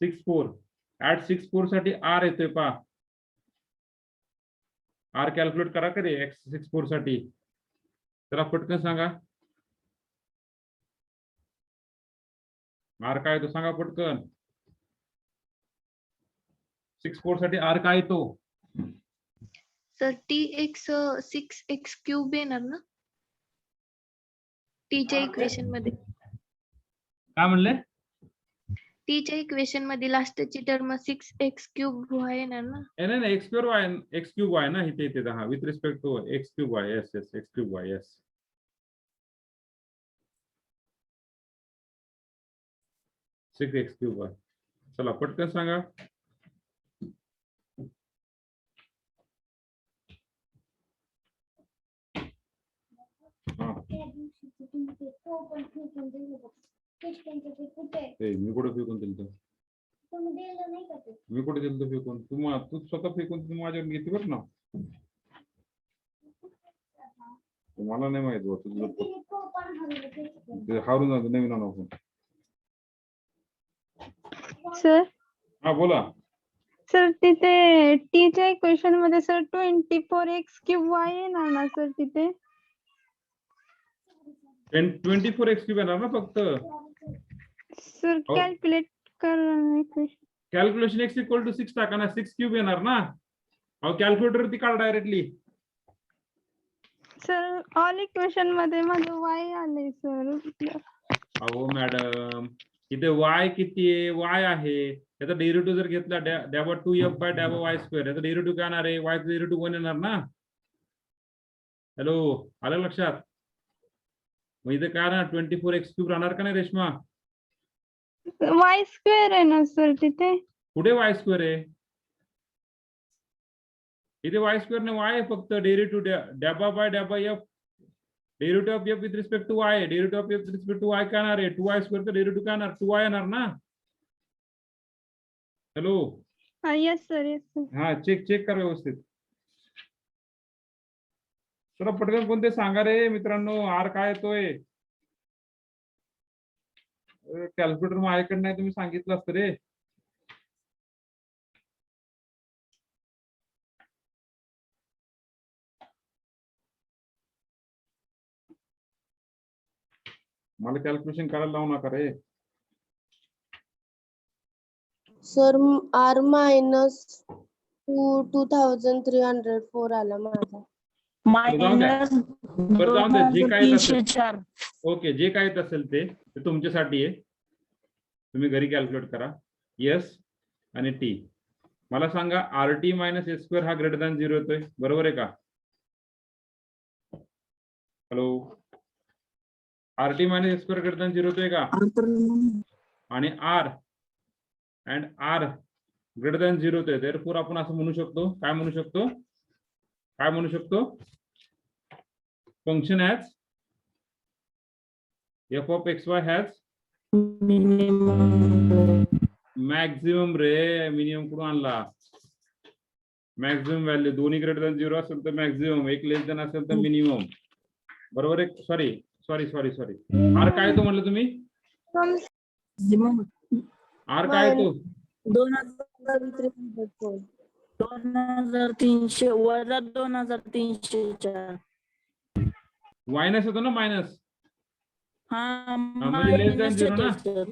[SPEAKER 1] 6 4 साठी R येतोय पहा. R calculate करा करे x 6 4 साठी. चला पटकन सांगा R काय येतो सांगा पटकन. 6 4 साठी R काय येतो?
[SPEAKER 6] सर tx 6x क्यूब येणार ना टीच्या इक्वेशन मध्ये
[SPEAKER 1] काय म्हणले?
[SPEAKER 6] टीच्या इक्वेशन मध्ये लास्टची टर्म 6x क्यूब येणार ना.
[SPEAKER 1] नाही x square y x cube y ना इथे इथे हा with respect to x cube y yes x cube y yes 6x cube y. चला पटकन सांगा. मी कुठे फेकून दिलं मी कुठे दिलं फेकून तू स्वतः फेकून माझ्यावर घेते बरं ना. मला नाही माहित हारून जातो नवीन आणून.
[SPEAKER 4] सर
[SPEAKER 1] हा बोला.
[SPEAKER 4] सर तिथे टीच्या इक्वेशन मध्ये सर 24x क्यूब y येणार ना सर तिथे
[SPEAKER 1] 24x क्यूब येणार ना फक्त.
[SPEAKER 4] सर कॅल्क्युलेट करा equation.
[SPEAKER 1] Calculation x equal to 6 टाका ना 6 क्यूब येणार ना. अहो कॅल्क्युलेटर ती काढ डायरेक्टली.
[SPEAKER 3] सर ऑल इक्वेशन मध्ये माझं वाय आलंय सर.
[SPEAKER 1] अहो मॅडम इथे वाय किती आहे? वाय आहे. याचा डेरिव्हेटिव्ह जर घेतला डॅबा 2f बाय डॅबा वाय स्क्वेअर, याचा डेरिव्हेटिव्ह काय येणार आहे? वाय डेरिव्हेटिव्ह 1 येणार ना. हॅलो, आलं लक्षात? मग इथे काय ना 24x³ राहणार का नाही रेश्मा?
[SPEAKER 3] वाय स्क्वेअर आहे ना सर तिथे.
[SPEAKER 1] कुठे वाय स्क्वेअर आहे? इथे वाय स्क्वेअर ने वाय आहे फक्त. डेरिव्हेटिव्ह डॅबा बाय डॅबा f, derivative of f with respect to y, derivative of f with respect to y काय येणार आहे? 2y स्क्वेअर चा डेरिव्हेटिव्ह काय येणार? 2y येणार ना. Hello,
[SPEAKER 3] yes sir yes sir.
[SPEAKER 1] हा चेक कर व्यवस्थित. चला पटकन कोणते सांगा रे मित्रांनो, आर काय येतोय? कॅल्क्युलेटर माझ्याकडे नाही, तुम्ही सांगितलं असतं रे. मला कॅल्क्युलेशन करायला लावू नका रे.
[SPEAKER 3] सर आर मायनस 2304 आला माझा.
[SPEAKER 8] मायनस
[SPEAKER 1] बरं जाऊ दे, जे काही असेल
[SPEAKER 8] 2304.
[SPEAKER 1] ओके, जे काही असेल ते तुमच्यासाठी आहे. तुम्ही घरी कॅल्क्युलेट करा. यस आणि टी. मला सांगा r t minus s square हा ग्रेटर दॅन 0 येतोय, बरोबर आहे का? Hello, r t minus s square greater than 0 येतोय का? आणि r and r greater than 0 येतोय. देअरफॉर आपण असं म्हणू शकतो, काय म्हणू शकतो? काय म्हणू शकतो? Function has F of x Y has maximum रे. मिनिमम कुठून आणला? Maximum value. दोन्ही ग्रेटर दॅन 0 असेल तर मॅक्झिमम, एक लेस दॅन असेल तर मिनिमम, बरोबर आहे? सॉरी आर काय तो म्हणलं तुम्ही? आर काय तो?
[SPEAKER 8] 2300 वजा 2304.
[SPEAKER 1] मायनस होतो ना, मायनस.
[SPEAKER 8] हा
[SPEAKER 1] म्हणजे लेस दॅन 0 ना.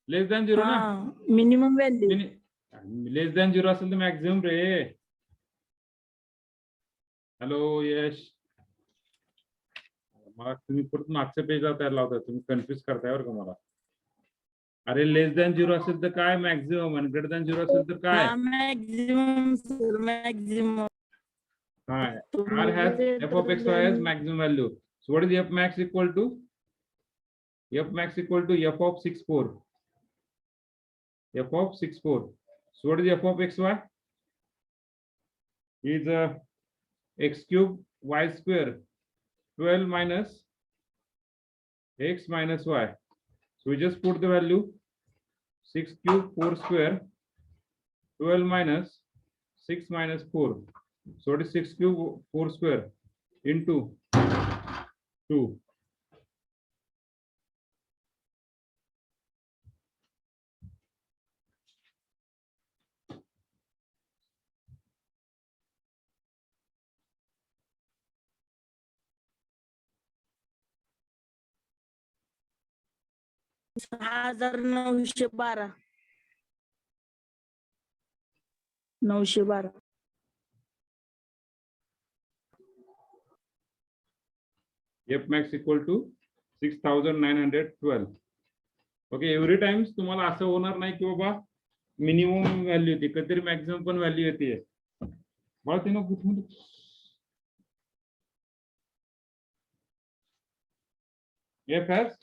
[SPEAKER 1] लेस दॅन 0 ना.
[SPEAKER 8] Minimum value.
[SPEAKER 1] लेस दॅन 0 असेल तर मॅक्झिमम रे. हॅलो यश, मला तुम्ही परत मागच्या पेजला तयार लावताय, तुम्ही कन्फ्युज करताय बरं का मला. अरे लेस दॅन 0 असेल तर काय मॅक्झिमम, आणि ग्रेटर दॅन 0 असेल तर काय?
[SPEAKER 8] Maximum sir, maximum.
[SPEAKER 1] हा, r has f of x y has maximum value. So what is f max equal to? F max equal to f of 64. F of 64. So what is f of x y? Is x cube y square 12 minus x minus y. So we just put the value 6 cube 4 square 12 minus 6 minus 4. So it is 6 cube 4 square into 2.
[SPEAKER 8] हजार 912. 912.
[SPEAKER 1] F max equal to 6912. Okay, every times तुम्हाला असं होणार नाही की बाबा minimum value येते, कधीतरी maximum पण value येते. मला ते नको. F has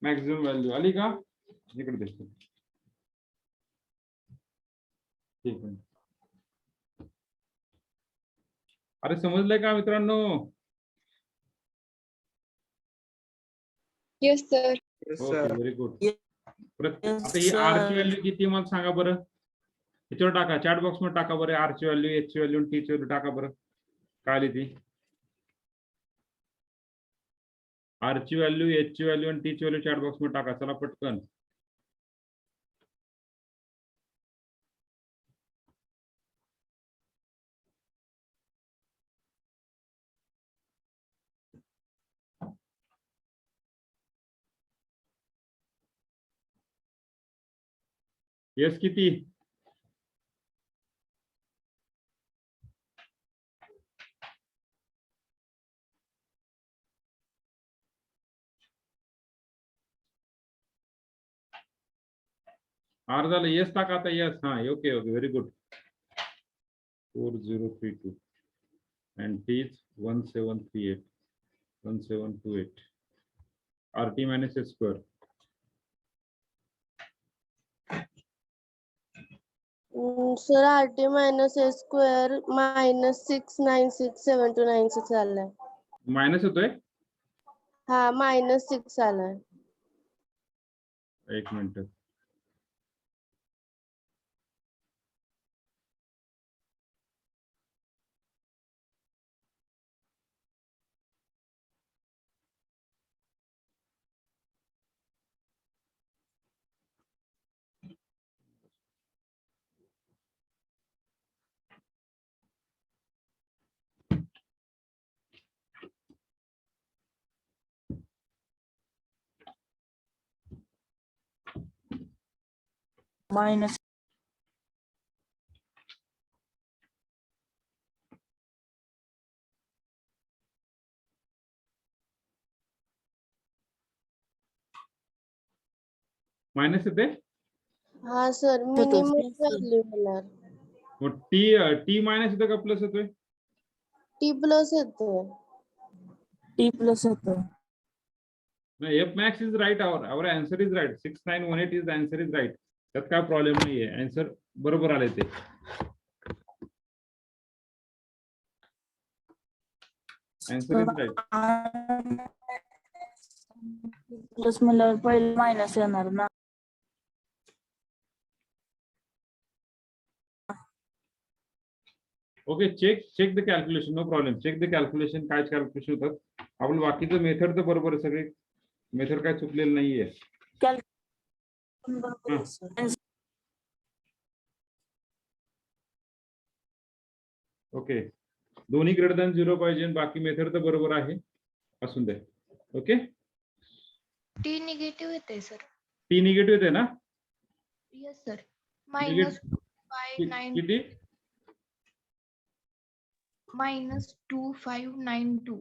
[SPEAKER 1] मॅक्झिमम व्हॅल्यू आली का? इकडे दिसतो. ठीक आहे. अरे समजलंय का मित्रांनो?
[SPEAKER 3] Yes sir.
[SPEAKER 1] Okay, very good. आता ही आर ची व्हॅल्यू किती मला सांगा बरं. याच्यावर टाका, चॅट बॉक्स मध्ये टाका बरं. आर ची व्हॅल्यू, एच ची व्हॅल्यू, टी ची व्हॅल्यू टाका बरं. काय आली ती? आर ची व्हॅल्यू, एच ची व्हॅल्यू आणि टी ची व्हॅल्यू चॅट बॉक्स मध्ये टाका. चला पटकन. येस किती? आर झालं येस टाका आता येस हा okay okay very good 4032 and T is 1738 1728 RT minus S square
[SPEAKER 9] sir RT minus S square -6967296 आलाय.
[SPEAKER 1] मायनस होतोय
[SPEAKER 9] हा -6 आलाय.
[SPEAKER 1] एक मिनिट
[SPEAKER 8] मायनस
[SPEAKER 1] मायनस येते
[SPEAKER 9] हा सर मिनिमम व्हॅल्यू होणार.
[SPEAKER 1] मग टी टी मायनस येतं का प्लस येतोय
[SPEAKER 9] T प्लस येतोय.
[SPEAKER 8] टी प्लस होतं.
[SPEAKER 1] No, F max is right. Our answer is right. 6918 is the answer is right. त्यात काय प्रॉब्लेम नाहीये आन्सर बरोबर आले ते आन्सर इज राईट.
[SPEAKER 8] प्लस म्हणल्यावर पहिले मायनस येणार ना.
[SPEAKER 1] Okay check the calculation no problem check the calculation काय कॅल्क्युलेशन होतात आपण बाकीचं मेथड तर बरोबर आहे सगळे मेथड काय चुकलेलं नाहीये. ओके दोन्ही ग्रेटर दॅन 0 पाहिजे बाकी मेथड तर बरोबर आहे असून दे. ओके
[SPEAKER 6] टी निगेटिव्ह येते सर.
[SPEAKER 1] टी निगेटिव्ह येते ना
[SPEAKER 6] येस सर. -592
[SPEAKER 1] किती
[SPEAKER 6] -2592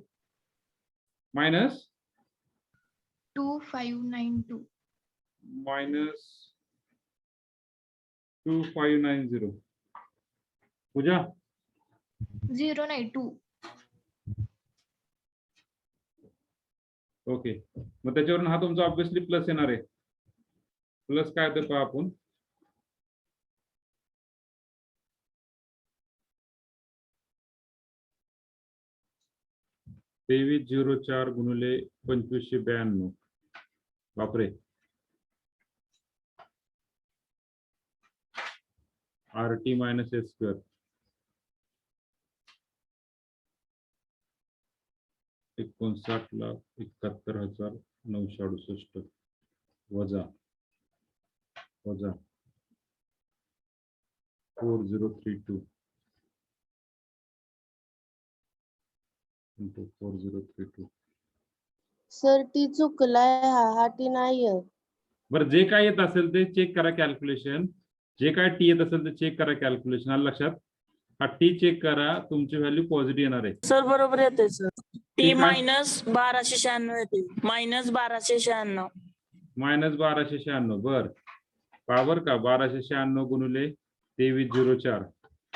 [SPEAKER 1] मायनस
[SPEAKER 6] -2592
[SPEAKER 1] -2590 पूजा
[SPEAKER 6] 0 नाही 2.
[SPEAKER 1] ओके मग त्याच्यावरून हा तुमचा ऑब्विसली प्लस येणार आहे प्लस काय होतं पहा आपण ₹2304 गुणिले 2592 बापरे RT मायनस S स्क्वेअर 59,71,968 वजा 4032 into 4032
[SPEAKER 9] सर टी चुकलाय हा टी नाहीये.
[SPEAKER 1] बरं जे काय येत असेल ते चेक करा कॅल्क्युलेशन जे काय टी येत असेल ते चेक करा कॅल्क्युलेशन आलं लक्षात हा टी चेक करा तुमची व्हॅल्यू पॉझिटिव्ह येणार आहे.
[SPEAKER 8] सर बरोबर येते सर. टी
[SPEAKER 1] काय?
[SPEAKER 8] -1296 येते -1296
[SPEAKER 1] -1296 बर पावर का 1296 गुणिले 2304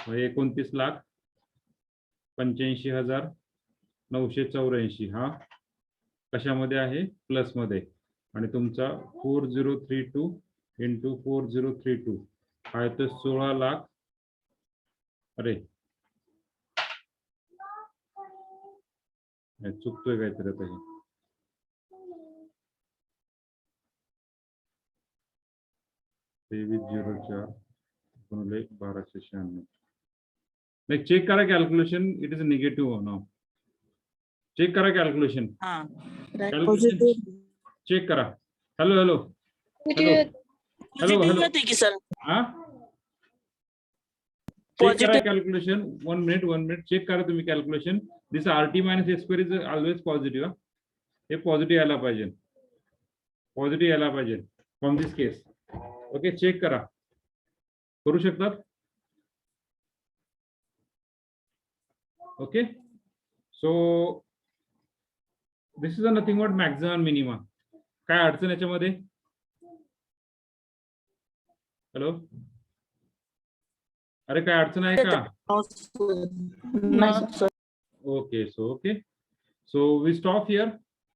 [SPEAKER 1] 29,85,984 हा कशामध्ये आहे प्लस मध्ये आणि तुमचा 4032 इंटू 4032 हा येतो 16 लाख अरे चुकतोय काहीतरी आता हे 2304 गुणिले 1296 नाही चेक करा calculation it is negative now check करा कॅल्क्युलेशन चेक करा hello hello hello hello hello
[SPEAKER 8] की सर
[SPEAKER 1] हा चेक करा कॅल्क्युलेशन 1 मिनिट चेक करा तुम्ही calculation this RT minus S square is always positive हे पॉझिटिव्ह यायला पाहिजे from this case okay check करा करू शकतात okay so this is a nothing but maximum minima काय अडचण याच्यामध्ये हॅलो, अरे काय अडचण आहे का?
[SPEAKER 8] नाही sir.
[SPEAKER 1] Okay, so we stop here.